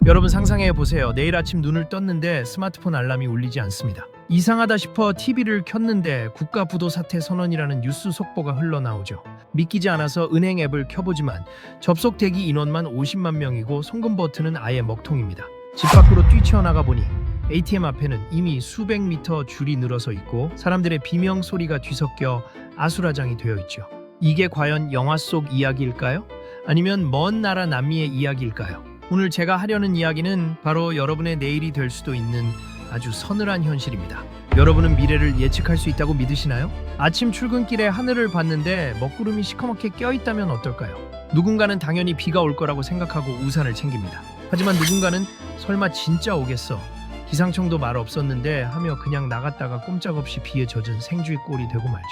여러분 상상해 보세요. 내일 아침 눈을 떴는데 스마트폰 알람이 울리지 않습니다. 이상하다 싶어 TV를 켰는데 국가 부도 사태 선언이라는 뉴스 속보가 흘러나오죠. 믿기지 않아서 은행 앱을 켜보지만 접속 대기 인원만 50만 명이고 송금 버튼은 아예 먹통입니다. 집 밖으로 뛰쳐나가 보니 ATM 앞에는 이미 수백 미터 줄이 늘어서 있고 사람들의 비명 소리가 뒤섞여 아수라장이 되어 있죠. 이게 과연 영화 속 이야기일까요? 아니면 먼 나라 남미의 이야기일까요? 오늘 제가 하려는 이야기는 바로 여러분의 내일이 될 수도 있는 아주 서늘한 현실입니다. 여러분은 미래를 예측할 수 있다고 믿으시나요? 아침 출근길에 하늘을 봤는데 먹구름이 시커멓게 껴있다면 어떨까요? 누군가는 당연히 비가 올 거라고 생각하고 우산을 챙깁니다. 하지만 누군가는 설마 진짜 오겠어? 기상청도 말 없었는데 하며 그냥 나갔다가 꼼짝없이 비에 젖은 생쥐 꼴이 되고 말죠.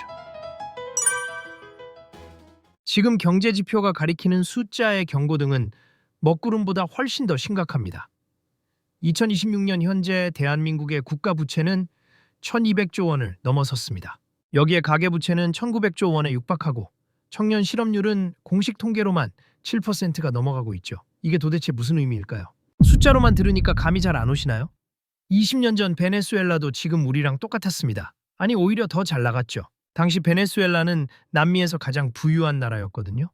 지금 경제 지표가 가리키는 숫자의 경고등은 먹구름보다 훨씬 더 심각합니다. 2026년 현재 대한민국의 국가 부채는 1200조 원을 넘어섰습니다. 여기에 가계부채는 1900조 원에 육박하고 청년 실업률은 공식 통계로만 7%가 넘어가고 있죠. 이게 도대체 무슨 의미일까요? 숫자로만 들으니까 감이 잘 안 오시나요? 20년 전 베네수엘라도 지금 우리랑 똑같았습니다. 아니 오히려 더 잘 나갔죠. 당시 베네수엘라는 남미에서 가장 부유한 나라였거든요.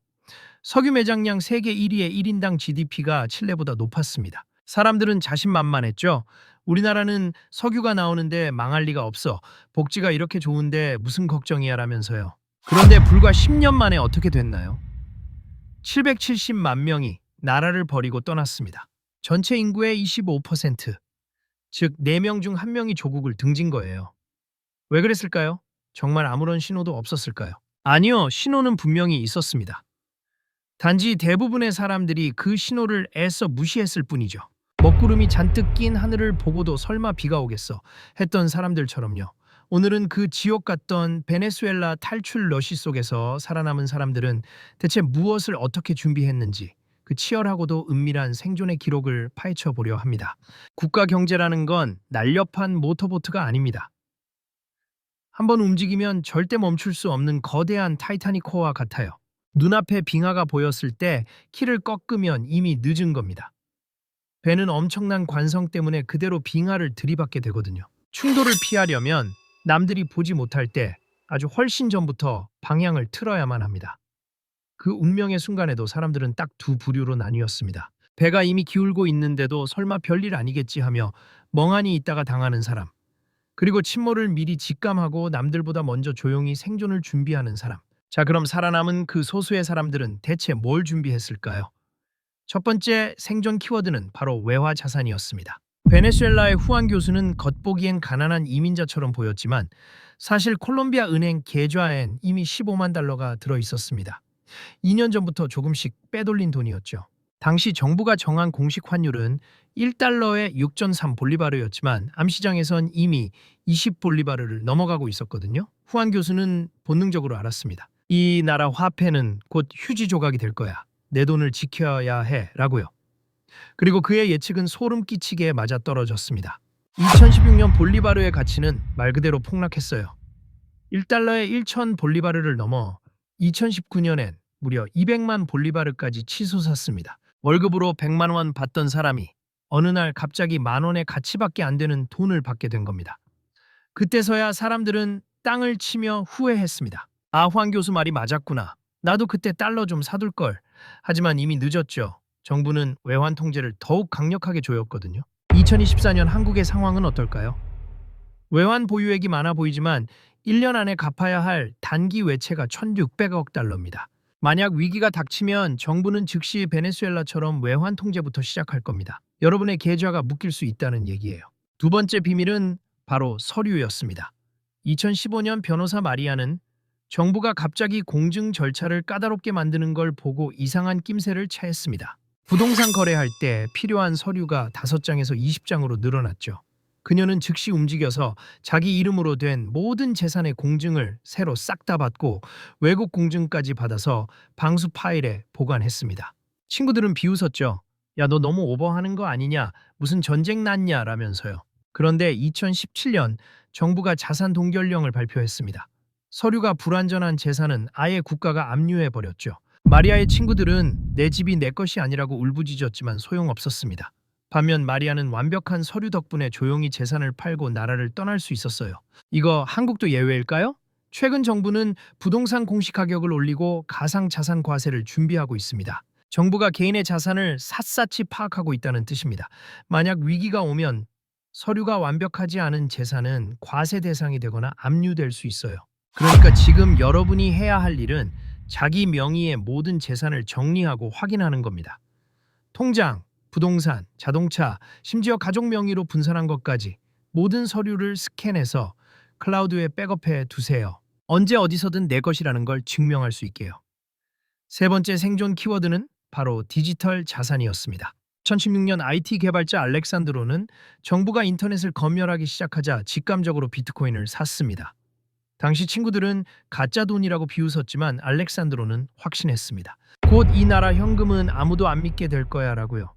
석유 매장량 세계 1위의 1인당 GDP가 칠레보다 높았습니다. 사람들은 자신만만했죠. 우리나라는 석유가 나오는데 망할 리가 없어. 복지가 이렇게 좋은데 무슨 걱정이야 라면서요. 그런데 불과 10년 만에 어떻게 됐나요? 770만 명이 나라를 버리고 떠났습니다. 전체 인구의 25%, 즉 4명 중 1명이 조국을 등진 거예요. 왜 그랬을까요? 정말 아무런 신호도 없었을까요? 아니요, 신호는 분명히 있었습니다. 단지 대부분의 사람들이 그 신호를 애써 무시했을 뿐이죠. 먹구름이 잔뜩 낀 하늘을 보고도 설마 비가 오겠어 했던 사람들처럼요. 오늘은 그 지옥 같던 베네수엘라 탈출 러시 속에서 살아남은 사람들은 대체 무엇을 어떻게 준비했는지 그 치열하고도 은밀한 생존의 기록을 파헤쳐 보려 합니다. 국가 경제라는 건 날렵한 모터보트가 아닙니다. 한번 움직이면 절대 멈출 수 없는 거대한 타이타닉호와 같아요. 눈앞에 빙하가 보였을 때 키를 꺾으면 이미 늦은 겁니다. 배는 엄청난 관성 때문에 그대로 빙하를 들이받게 되거든요. 충돌을 피하려면 남들이 보지 못할 때 아주 훨씬 전부터 방향을 틀어야만 합니다. 그 운명의 순간에도 사람들은 딱 두 부류로 나뉘었습니다. 배가 이미 기울고 있는데도 설마 별일 아니겠지 하며 멍하니 있다가 당하는 사람. 그리고 침몰을 미리 직감하고 남들보다 먼저 조용히 생존을 준비하는 사람. 자, 그럼 살아남은 그 소수의 사람들은 대체 뭘 준비했을까요? 첫 번째 생존 키워드는 바로 외화 자산이었습니다. 베네수엘라의 후안 교수는 겉보기엔 가난한 이민자처럼 보였지만 사실 콜롬비아 은행 계좌엔 이미 15만 달러가 들어 있었습니다. 2년 전부터 조금씩 빼돌린 돈이었죠. 당시 정부가 정한 공식 환율은 1달러에 6.3 볼리바르였지만 암시장에선 이미 20 볼리바르를 넘어가고 있었거든요. 후안 교수는 본능적으로 알았습니다. 이 나라 화폐는 곧 휴지 조각이 될 거야. 내 돈을 지켜야 해 라고요. 그리고 그의 예측은 소름 끼치게 맞아떨어졌습니다. 2016년 볼리바르의 가치는 말 그대로 폭락했어요. 1달러에 1천 볼리바르를 넘어 2019년엔 무려 200만 볼리바르까지 치솟았습니다. 월급으로 100만 원 받던 사람이 어느 날 갑자기 만 원의 가치밖에 안 되는 돈을 받게 된 겁니다. 그때서야 사람들은 땅을 치며 후회했습니다. 아, 황 교수 말이 맞았구나. 나도 그때 달러 좀 사둘 걸. 하지만 이미 늦었죠. 정부는 외환 통제를 더욱 강력하게 조였거든요. 2024년 한국의 상황은 어떨까요? 외환 보유액이 많아 보이지만 1년 안에 갚아야 할 단기 외채가 1,600억 달러입니다. 만약 위기가 닥치면 정부는 즉시 베네수엘라처럼 외환 통제부터 시작할 겁니다. 여러분의 계좌가 묶일 수 있다는 얘기예요. 두 번째 비밀은 바로 서류였습니다. 2015년 변호사 마리아는 정부가 갑자기 공증 절차를 까다롭게 만드는 걸 보고 이상한 낌새를 차했습니다. 부동산 거래할 때 필요한 서류가 5장에서 20장으로 늘어났죠. 그녀는 즉시 움직여서 자기 이름으로 된 모든 재산의 공증을 새로 싹 다 받고 외국 공증까지 받아서 방수 파일에 보관했습니다. 친구들은 비웃었죠. 야, 너 너무 오버하는 거 아니냐? 무슨 전쟁 났냐? 라면서요. 그런데 2017년 정부가 자산 동결령을 발표했습니다. 서류가 불완전한 재산은 아예 국가가 압류해버렸죠. 마리아의 친구들은 내 집이 내 것이 아니라고 울부짖었지만 소용없었습니다. 반면 마리아는 완벽한 서류 덕분에 조용히 재산을 팔고 나라를 떠날 수 있었어요. 이거 한국도 예외일까요? 최근 정부는 부동산 공시가격을 올리고 가상자산 과세를 준비하고 있습니다. 정부가 개인의 자산을 샅샅이 파악하고 있다는 뜻입니다. 만약 위기가 오면 서류가 완벽하지 않은 재산은 과세 대상이 되거나 압류될 수 있어요. 그러니까 지금 여러분이 해야 할 일은 자기 명의의 모든 재산을 정리하고 확인하는 겁니다. 통장, 부동산, 자동차, 심지어 가족 명의로 분산한 것까지 모든 서류를 스캔해서 클라우드에 백업해 두세요. 언제 어디서든 내 것이라는 걸 증명할 수 있게요. 세 번째 생존 키워드는 바로 디지털 자산이었습니다. 2016년 IT 개발자 알렉산드로는 정부가 인터넷을 검열하기 시작하자 직감적으로 비트코인을 샀습니다. 당시 친구들은 가짜 돈이라고 비웃었지만 알렉산드로는 확신했습니다. 곧 이 나라 현금은 아무도 안 믿게 될 거야 라고요.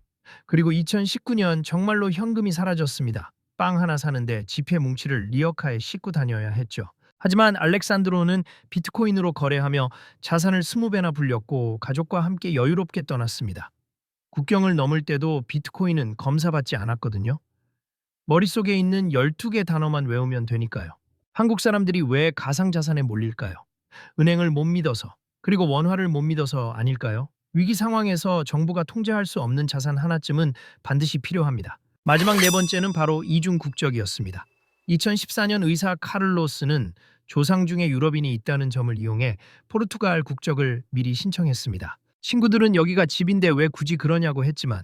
그리고 2019년 정말로 현금이 사라졌습니다. 빵 하나 사는데 지폐 뭉치를 리어카에 싣고 다녀야 했죠. 하지만 알렉산드로는 비트코인으로 거래하며 자산을 20배나 불렸고 가족과 함께 여유롭게 떠났습니다. 국경을 넘을 때도 비트코인은 검사받지 않았거든요. 머릿속에 있는 12개 단어만 외우면 되니까요. 한국 사람들이 왜 가상자산에 몰릴까요? 은행을 못 믿어서, 그리고 원화를 못 믿어서 아닐까요? 위기 상황에서 정부가 통제할 수 없는 자산 하나쯤은 반드시 필요합니다. 마지막 네 번째는 바로 이중 국적이었습니다. 2014년 의사 카를로스는 조상 중에 유럽인이 있다는 점을 이용해 포르투갈 국적을 미리 신청했습니다. 친구들은 여기가 집인데 왜 굳이 그러냐고 했지만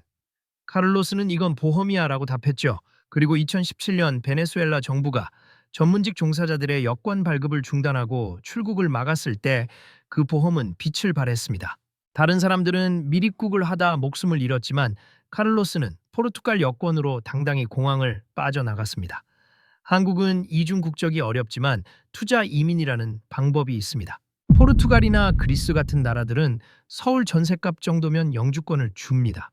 카를로스는 이건 보험이야 라고 답했죠. 그리고 2017년 베네수엘라 정부가 전문직 종사자들의 여권 발급을 중단하고 출국을 막았을 때 그 보험은 빛을 발했습니다. 다른 사람들은 미립국을 하다 목숨을 잃었지만 카를로스는 포르투갈 여권으로 당당히 공항을 빠져나갔습니다. 한국은 이중 국적이 어렵지만 투자 이민이라는 방법이 있습니다. 포르투갈이나 그리스 같은 나라들은 서울 전셋값 정도면 영주권을 줍니다.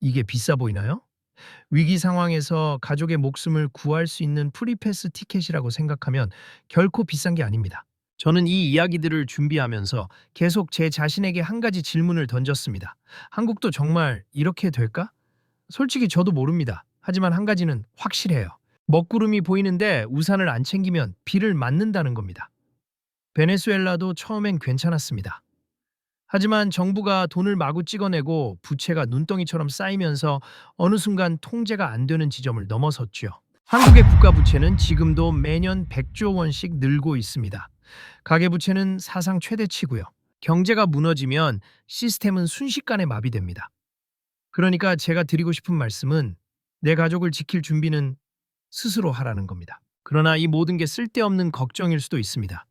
이게 비싸 보이나요? 위기 상황에서 가족의 목숨을 구할 수 있는 프리패스 티켓이라고 생각하면 결코 비싼 게 아닙니다. 저는 이 이야기들을 준비하면서 계속 제 자신에게 한 가지 질문을 던졌습니다. 한국도 정말 이렇게 될까? 솔직히 저도 모릅니다. 하지만 한 가지는 확실해요. 먹구름이 보이는데 우산을 안 챙기면 비를 맞는다는 겁니다. 베네수엘라도 처음엔 괜찮았습니다. 하지만 정부가 돈을 마구 찍어내고 부채가 눈덩이처럼 쌓이면서 어느 순간 통제가 안 되는 지점을 넘어섰죠. 한국의 국가 부채는 지금도 매년 100조 원씩 늘고 있습니다. 가계부채는 사상 최대치고요. 경제가 무너지면 시스템은 순식간에 마비됩니다. 그러니까 제가 드리고 싶은 말씀은 내 가족을 지킬 준비는 스스로 하라는 겁니다. 그러나 이 모든 게 쓸데없는 걱정일 수도 있습니다.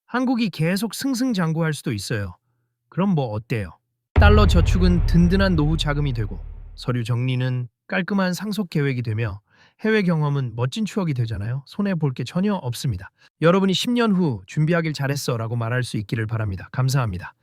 한국이 계속 승승장구할 수도 있어요. 그럼 뭐 어때요? 달러 저축은 든든한 노후 자금이 되고 서류 정리는 깔끔한 상속 계획이 되며 해외 경험은 멋진 추억이 되잖아요. 손해볼 게 전혀 없습니다. 여러분이 10년 후 준비하길 잘했어 라고 말할 수 있기를 바랍니다. 감사합니다.